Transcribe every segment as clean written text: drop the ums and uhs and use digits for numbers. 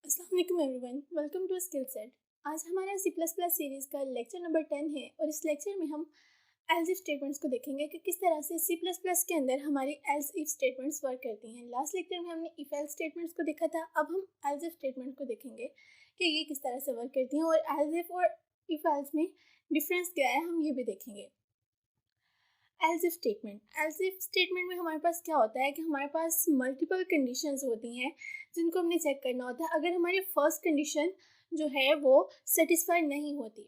अस्सलाम वालेकुम everyone, welcome to skill set. आज हमारा सी प्लस प्लस सीरीज़ का लेक्चर नंबर 10 है और इस लेक्चर में हम एल्स इफ स्टेटमेंट्स को देखेंगे कि किस तरह से सी प्लस प्लस के अंदर हमारी एल्स इफ स्टेटमेंट्स वर्क करती हैं। लास्ट लेक्चर में हमने इफ एल्स स्टेटमेंट्स को देखा था, अब हम एल्स इफ स्टेटमेंट को देखेंगे कि ये किस तरह से वर्क करती हैं और एल्स इफ और इफ एल्स में डिफरेंस क्या है हम ये भी देखेंगे। एल्स इफ स्टेटमेंट में हमारे पास क्या होता है कि हमारे पास मल्टीपल कंडीशंस होती हैं जिनको हमने चेक करना होता है। अगर हमारी फर्स्ट कंडीशन जो है वो सेटिस्फाई नहीं होती,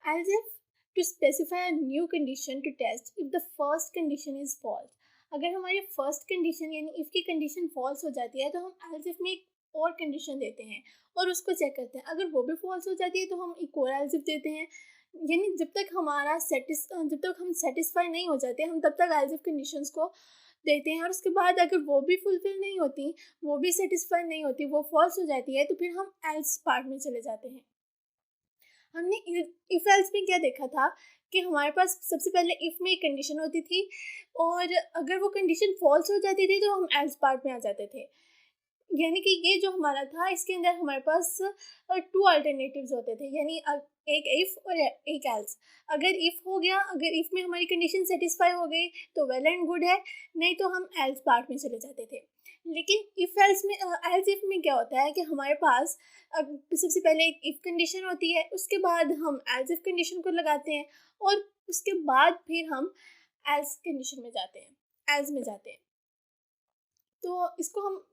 else if to specify a new condition to test if the first condition is false. अगर हमारी फर्स्ट कंडीशन यानी इफ की कंडीशन फॉल्स हो जाती है तो हम एल्स इफ में एक और कंडीशन देते हैं और उसको चेक करते हैं। अगर वो भी फॉल्स हो जाती है तो हम एक और एल्स इफ देते हैं। यानी जब तक हम सेटिस्फाई नहीं हो जाते हम तब तक एल्स इफ कंडीशंस को देते हैं और उसके बाद अगर वो भी फुलफिल नहीं होती, वो भी सेटिस्फाई नहीं होती, वो फॉल्स हो जाती है तो फिर हम एल्स पार्ट में चले जाते हैं। हमने इफ एल्स में क्या देखा था कि हमारे पास सबसे पहले इफ में एक कंडीशन होती थी और अगर वो कंडीशन फॉल्स हो जाती थी तो हम एल्स पार्ट में आ जाते थे। यानी कि ये जो हमारा था इसके अंदर हमारे पास टू अल्टरनेटिव्स होते थे, यानी एक इफ और एक एल्स। अगर इफ हो गया, अगर इफ में हमारी कंडीशन सेटिस्फाई हो गई तो वेल एंड गुड है, नहीं तो हम एल्स पार्ट में चले जाते थे। लेकिन इफ एल्स में एल्स इफ में क्या होता है कि हमारे पास सबसे पहले एक इफ कंडीशन होती है, उसके बाद हम एल्स इफ कंडीशन को लगाते हैं और उसके बाद फिर हम एल्स कंडीशन में जाते हैं, एल्स में जाते हैं। तो इसको हम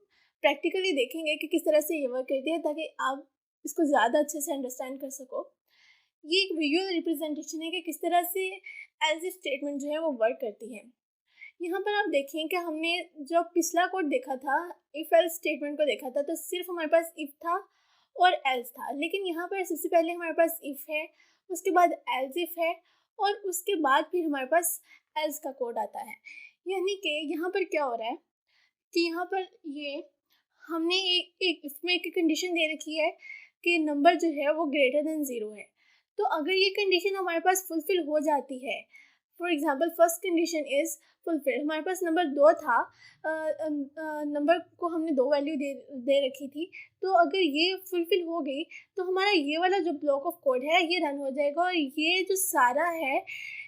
प्रैक्टिकली देखेंगे कि किस तरह से ये वर्क करती है ताकि आप इसको ज़्यादा अच्छे से अंडरस्टैंड कर सको। ये एक विजुअल रिप्रेजेंटेशन है कि किस तरह से एज इफ स्टेटमेंट जो है वो वर्क करती है। यहाँ पर आप देखें कि हमने जब पिछला कोड देखा था, इफ एल्स स्टेटमेंट को देखा था, तो सिर्फ हमारे पास इफ था और एल्स था। लेकिन यहाँ पर सबसे पहले हमारे पास इफ है, उसके बाद एल्स इफ है और उसके बाद फिर हमारे पास एल्स का कोड आता है। यानी कि यहाँ पर क्या हो रहा है कि यहाँ पर ये हमने एक इसमें एक कंडीशन दे रखी है कि नंबर जो है वो ग्रेटर देन ज़ीरो है। तो अगर ये कंडीशन हमारे पास फुलफिल हो जाती है, for example first condition is fulfil, हमारे पास नंबर दो था, नंबर को हमने दो वैल्यू दे रखी थी, तो अगर ये फुलफिल हो गई तो हमारा ये वाला जो ब्लॉक ऑफ कोड है ये रन हो जाएगा और ये जो सारा है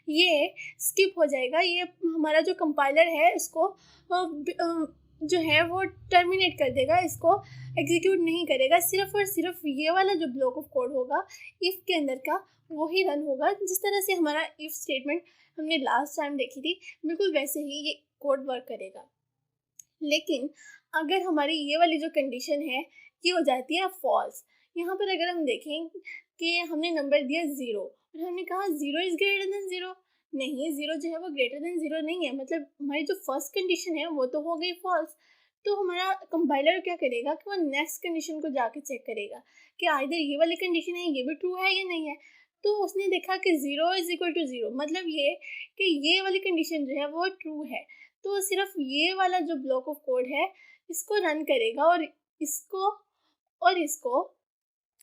ये स्किप हो जाएगा। ये हमारा जो कंपाइलर है इसको जो है वो टर्मिनेट कर देगा, इसको एग्जीक्यूट नहीं करेगा। सिर्फ और सिर्फ ये वाला जो ब्लॉक ऑफ कोड होगा इफ़ के अंदर का वही रन होगा। जिस तरह से हमारा इफ़ स्टेटमेंट हमने लास्ट टाइम देखी थी बिल्कुल वैसे ही ये कोड वर्क करेगा। लेकिन अगर हमारी ये वाली जो कंडीशन है ये हो जाती है फॉल्स। यहाँ पर अगर हम देखें कि हमने नंबर दिया ज़ीरो और हमने कहा zero is greater than zero, नहीं, ज़ीरो जो है वो ग्रेटर देन ज़ीरो नहीं है, मतलब हमारी जो फर्स्ट कंडीशन है वो तो हो गई फॉल्स। तो हमारा कंपाइलर क्या करेगा कि वो नेक्स्ट कंडीशन को जाके चेक करेगा कि आइदर ये वाली कंडीशन है ये भी ट्रू है या नहीं है। तो उसने देखा कि zero is equal to zero, मतलब ये कि ये वाली कंडीशन जो है वो ट्रू है, तो सिर्फ ये वाला जो ब्लॉक ऑफ कोड है इसको रन करेगा और इसको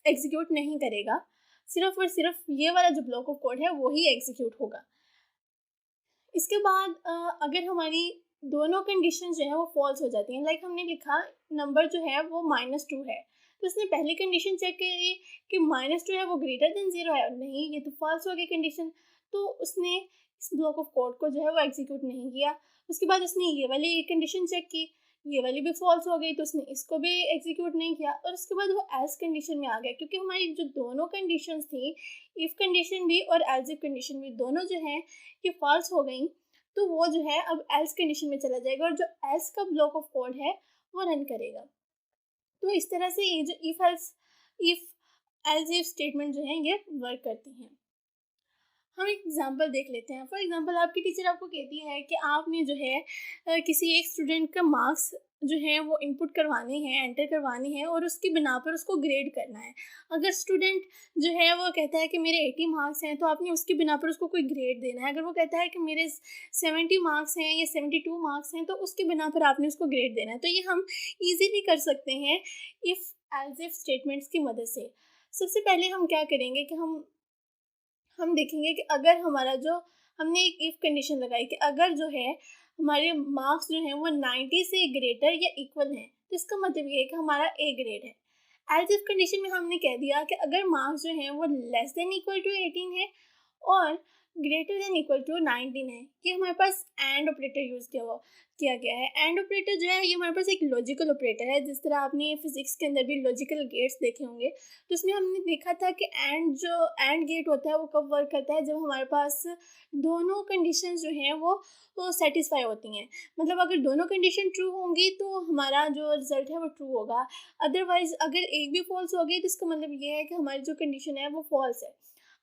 एग्जीक्यूट नहीं करेगा। सिर्फ और सिर्फ ये वाला जो ब्लॉक ऑफ कोड है वो ही एग्जीक्यूट होगा। इसके बाद अगर हमारी दोनों कंडीशन जो है वो फॉल्स हो जाती हैं, लाइक हमने लिखा नंबर जो है वो -2 है, तो उसने पहली कंडीशन चेक करी कि -2 है वो ग्रेटर देन ज़ीरो है, नहीं ये तो फॉल्स हो गई कंडीशन, तो उसने इस ब्लॉक ऑफ कोड को जो है वो एग्जीक्यूट नहीं किया। उसके बाद उसने ये वाली कंडीशन चेक की, ये वाली भी फॉल्स हो गई, तो उसने इसको भी एग्जीक्यूट नहीं किया और उसके बाद वो एल्स कंडीशन में आ गया। क्योंकि हमारी जो दोनों कंडीशंस थी, इफ़ कंडीशन भी और एल्स इफ कंडीशन भी, दोनों जो हैं ये फॉल्स हो गई, तो वो जो है अब एल्स कंडीशन में चला जाएगा और जो एल्स का ब्लॉक ऑफ कोड है वो रन करेगा। तो इस तरह से ये जो इफ एल्स इफ स्टेटमेंट जो है ये वर्क करती हैं। हम एक एग्जांपल देख लेते हैं। फॉर एग्जांपल आपकी टीचर आपको कहती है कि आपने जो है किसी एक स्टूडेंट का मार्क्स जो है वो इनपुट करवाने हैं, एंटर करवाने हैं और उसकी बिना पर उसको ग्रेड करना है। अगर स्टूडेंट जो है वो कहता है कि मेरे 80 मार्क्स हैं तो आपने उसकी बिना पर उसको कोई ग्रेड देना है। अगर वो कहता है कि मेरे 70 मार्क्स हैं या 72 मार्क्स हैं तो उसकी बिना पर आपने उसको ग्रेड देना है। तो ये हम ईजीली कर सकते हैं इफ़ एल्स इफ स्टेटमेंट्स की मदद से। सबसे पहले हम क्या करेंगे कि हम देखेंगे कि अगर हमारा जो हमने एक इफ़ कंडीशन लगाई कि अगर जो है हमारे मार्क्स जो हैं वो 90 से ग्रेटर या इक्वल हैं, तो इसका मतलब ये है कि हमारा ए ग्रेड है। एज इफ कंडीशन में हमने कह दिया कि अगर मार्क्स जो हैं वो लेस देन इक्वल टू 18 है और ग्रेटर देन इक्वल टू 19 है, ये हमारे पास एंड ऑपरेटर यूज़ किया गया है। एंड ऑपरेटर जो है ये हमारे पास एक लॉजिकल ऑपरेटर है, जिस तरह आपने फिजिक्स के अंदर भी लॉजिकल गेट्स देखे होंगे, तो उसमें हमने देखा था कि एंड गेट होता है वो कब वर्क करता है, जब हमारे पास दोनों कंडीशन जो हैं वो सेटिस्फाई होती हैं। मतलब अगर दोनों कंडीशन ट्रू होंगी तो हमारा जो रिजल्ट है वो ट्रू होगा, अदरवाइज अगर एक भी फॉल्स होगी तो इसका मतलब ये है कि हमारी जो कंडीशन है वो फॉल्स है।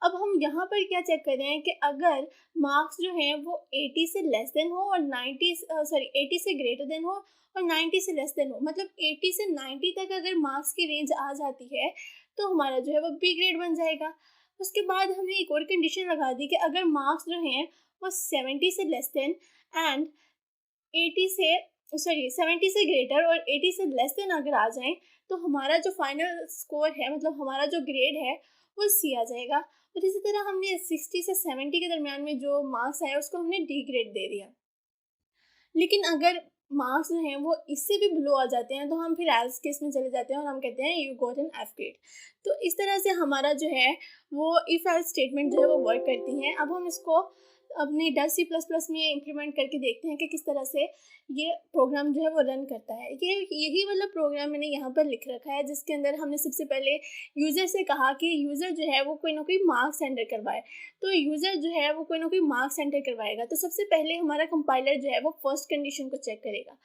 अब हम यहाँ पर क्या चेक कर रहे हैं कि अगर मार्क्स जो हैं वो 80 से लेस देन हो और 80 से ग्रेटर देन हो और 90 से लेस देन हो, मतलब 80 से 90 तक अगर मार्क्स की रेंज आ जाती है तो हमारा जो है वो बी ग्रेड बन जाएगा। उसके बाद हमने एक और कंडीशन लगा दी कि अगर मार्क्स जो हैं वो 70 से लेस देन एंड 80 से 70 से ग्रेटर और 80 से लेस देन अगर आ जाएं तो हमारा जो फाइनल स्कोर है, मतलब हमारा जो ग्रेड है वो सी आ जाएगा। और इसी तरह हमने 60 से 70 के दरमियान में जो मार्क्स आया उसको हमने डी ग्रेड दे दिया। लेकिन अगर मार्क्स जो हैं वो इससे भी बिलो आ जाते हैं तो हम फिर एल्स केस में चले जाते हैं और हम कहते हैं you got N F grade. तो इस तरह से हमारा जो है वो इफ एल्स स्टेटमेंट जो है वो वर्क करती हैं। अब हम इसको अपने डैश C++ में इम्प्लीमेंट करके देखते हैं कि किस तरह से ये प्रोग्राम जो है वो रन करता है। यही वाला प्रोग्राम मैंने यहाँ पर लिख रखा है, जिसके अंदर हमने सबसे पहले यूज़र से कहा कि यूज़र जो है वो कोई ना कोई मार्क्स एंटर करवाए। तो यूज़र जो है वो कोई ना कोई मार्क्स एंटर करवाएगा। तो सबसे पहले हमारा कंपाइलर जो है वो फर्स्ट कंडीशन को चेक करेगा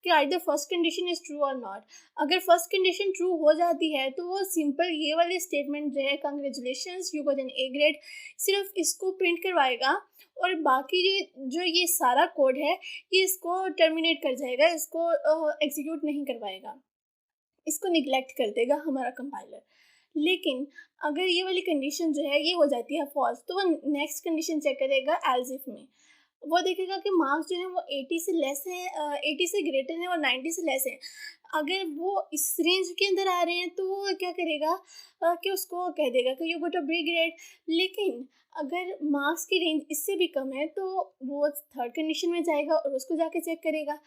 कि either first condition is true और नॉट। अगर फर्स्ट कंडीशन ट्रू हो जाती है तो वो सिंपल ये वाली स्टेटमेंट जो है congratulations you got an A grade, सिर्फ इसको प्रिंट करवाएगा और बाकी जो ये सारा कोड है ये इसको टर्मिनेट कर जाएगा, इसको एग्जीक्यूट नहीं करवाएगा, इसको निगलेक्ट कर देगा हमारा कंपाइलर। लेकिन अगर ये वाली कंडीशन जो है ये हो जाती है फॉल्स तो वो नेक्स्ट कंडीशन चेक करेगा एल्स इफ में। वो देखेगा कि मार्क्स जो है वो 80 से लेस है, 80 से ग्रेटर है और 90 से लेस है। अगर वो इस रेंज के अंदर आ रहे हैं तो वो क्या करेगा कि उसको कह देगा कि you got a B grade. लेकिन अगर मार्क्स की रेंज इससे भी कम है तो वो थर्ड कंडीशन में जाएगा और उसको जाके चेक करेगा।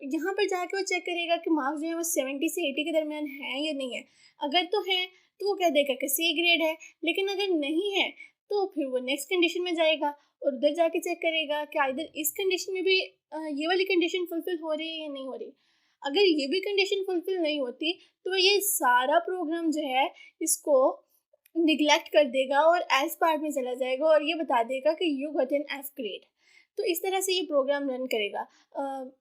यहाँ पर जाके वो चेक करेगा कि मार्क्स जो है वो 70 से 80 के दरमियान है या नहीं है। अगर तो है तो वो कह देगा कि सी ग्रेड है, लेकिन अगर नहीं है तो फिर वो नेक्स्ट कंडीशन में जाएगा और उधर जाके चेक करेगा कि इधर इस कंडीशन में भी ये वाली कंडीशन फुलफिल हो रही है या नहीं हो रही। अगर ये भी कंडीशन फुलफिल नहीं होती तो ये सारा प्रोग्राम जो है इसको निगलेक्ट कर देगा और एल्स पार्ट में चला जाएगा और ये बता देगा कि you got N F grade. तो इस तरह से ये प्रोग्राम रन करेगा। अब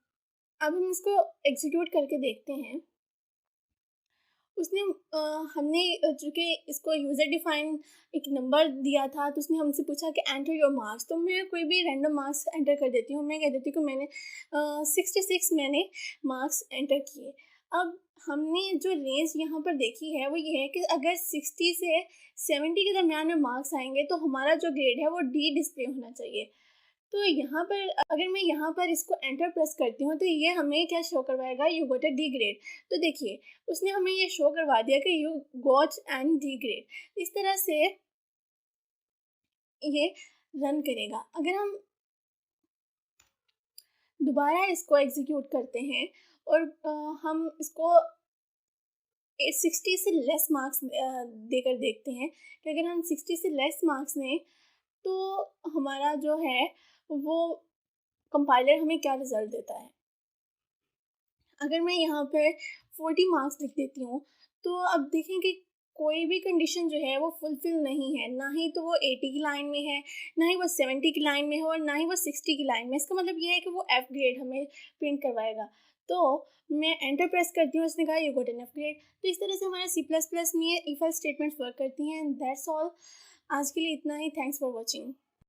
हम इसको एग्जीक्यूट करके देखते हैं। उसने हमने चूँकि इसको यूज़र डिफाइन एक नंबर दिया था तो उसने हमसे पूछा कि एंटर योर मार्क्स। तो मैं कोई भी रैंडम मार्क्स एंटर कर देती हूँ। मैं कह देती हूँ कि मैंने 66 मैंने मार्क्स एंटर किए। अब हमने जो रेंज यहाँ पर देखी है वो ये है कि अगर 60 से 70 के दरमियान में मार्क्स आएंगे तो हमारा जो ग्रेड है वो डी डिस्प्ले होना चाहिए। तो यहाँ पर अगर मैं यहाँ पर इसको एंटर प्रेस करती हूँ तो ये हमें क्या शो करवाएगा, you got a D grade. तो देखिए उसने हमें ये शो करवा दिया कि you got N D grade. इस तरह से ये रन करेगा। अगर हम दोबारा इसको एग्जीक्यूट करते हैं और हम इसको 60 से लेस मार्क्स देकर देखते हैं कि अगर हम 60 से लेस मार्क्स लें तो हमारा जो है वो कंपाइलर हमें क्या रिज़ल्ट देता है। अगर मैं यहाँ पर 40 मार्क्स लिख देती हूँ तो अब देखें कि कोई भी कंडीशन जो है वो फुलफिल नहीं है, ना ही तो वो 80 की लाइन में है, ना ही वो 70 की लाइन में है और ना ही वो 60 की लाइन में। इसका मतलब ये है कि वो एफ ग्रेड हमें प्रिंट करवाएगा। तो मैं एंटर प्रेस करती हूँ, उसने कहा you got N F grade. तो इस तरह से हमारे C++ में इफ एल्स स्टेटमेंट्स वर्क करती हैं। दैट्स ऑल, आज के लिए इतना ही। Thanks for watching.